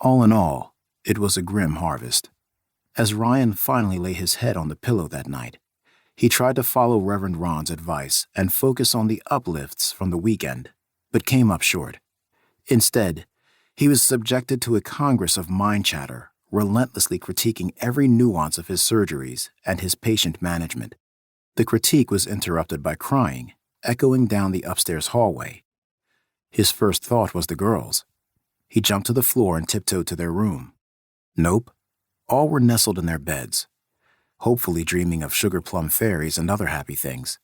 All in all, it was a grim harvest. As Ryan finally lay his head on the pillow that night, he tried to follow Reverend Ron's advice and focus on the uplifts from the weekend, but came up short. Instead, he was subjected to a congress of mind chatter, relentlessly critiquing every nuance of his surgeries and his patient management. The critique was interrupted by crying, echoing down the upstairs hallway. His first thought was the girls. He jumped to the floor and tiptoed to their room. Nope. All were nestled in their beds, hopefully dreaming of sugar plum fairies and other happy things.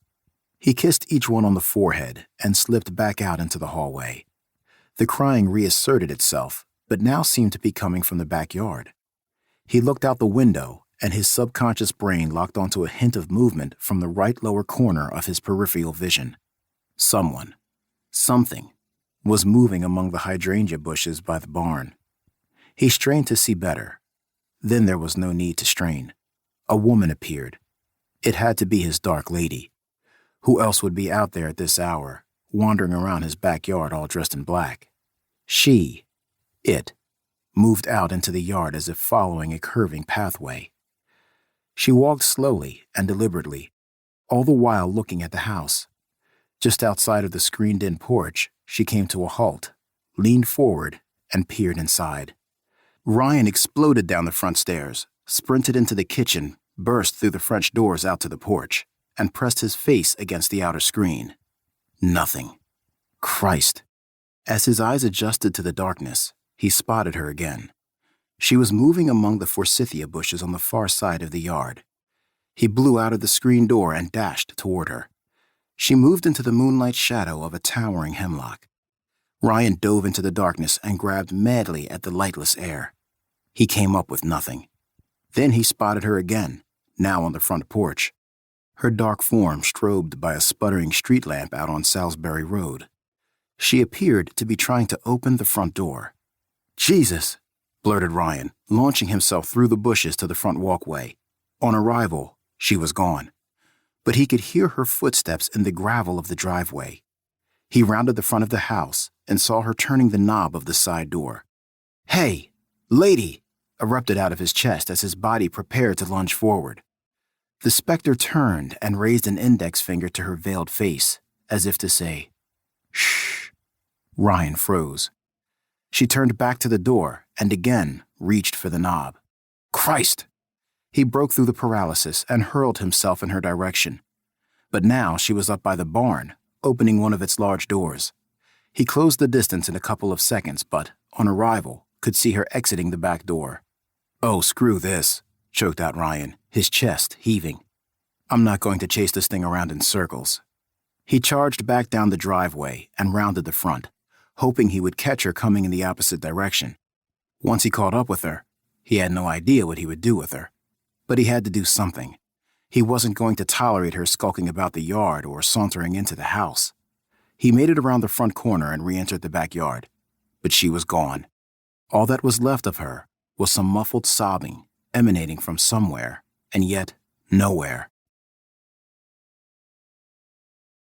He kissed each one on the forehead and slipped back out into the hallway. The crying reasserted itself, but now seemed to be coming from the backyard. He looked out the window, and his subconscious brain locked onto a hint of movement from the right lower corner of his peripheral vision. Someone, something, was moving among the hydrangea bushes by the barn. He strained to see better. Then there was no need to strain. A woman appeared. It had to be his dark lady. Who else would be out there at this hour, wandering around his backyard all dressed in black? It, moved out into the yard as if following a curving pathway. She walked slowly and deliberately, all the while looking at the house. Just outside of the screened-in porch, she came to a halt, leaned forward, and peered inside. Ryan exploded down the front stairs, sprinted into the kitchen, burst through the French doors out to the porch, and pressed his face against the outer screen. Nothing. Christ. As his eyes adjusted to the darkness, he spotted her again. She was moving among the forsythia bushes on the far side of the yard. He blew out of the screen door and dashed toward her. She moved into the moonlight shadow of a towering hemlock. Ryan dove into the darkness and grabbed madly at the lightless air. He came up with nothing. Then he spotted her again, now on the front porch. Her dark form strobed by a sputtering street lamp out on Salisbury Road. She appeared to be trying to open the front door. "Jesus!" blurted Ryan, launching himself through the bushes to the front walkway. On arrival, she was gone, but he could hear her footsteps in the gravel of the driveway. He rounded the front of the house and saw her turning the knob of the side door. "Hey, lady!" erupted out of his chest as his body prepared to lunge forward. The specter turned and raised an index finger to her veiled face, as if to say, "Shh." Ryan froze. She turned back to the door and again reached for the knob. Christ! He broke through the paralysis and hurled himself in her direction. But now she was up by the barn, opening one of its large doors. He closed the distance in a couple of seconds, but, on arrival, could see her exiting the back door. "Oh, screw this," choked out Ryan, his chest heaving. "I'm not going to chase this thing around in circles." He charged back down the driveway and rounded the front, hoping he would catch her coming in the opposite direction. Once he caught up with her, he had no idea what he would do with her. But he had to do something. He wasn't going to tolerate her skulking about the yard or sauntering into the house. He made it around the front corner and re-entered the backyard. But she was gone. All that was left of her was some muffled sobbing emanating from somewhere, and yet nowhere.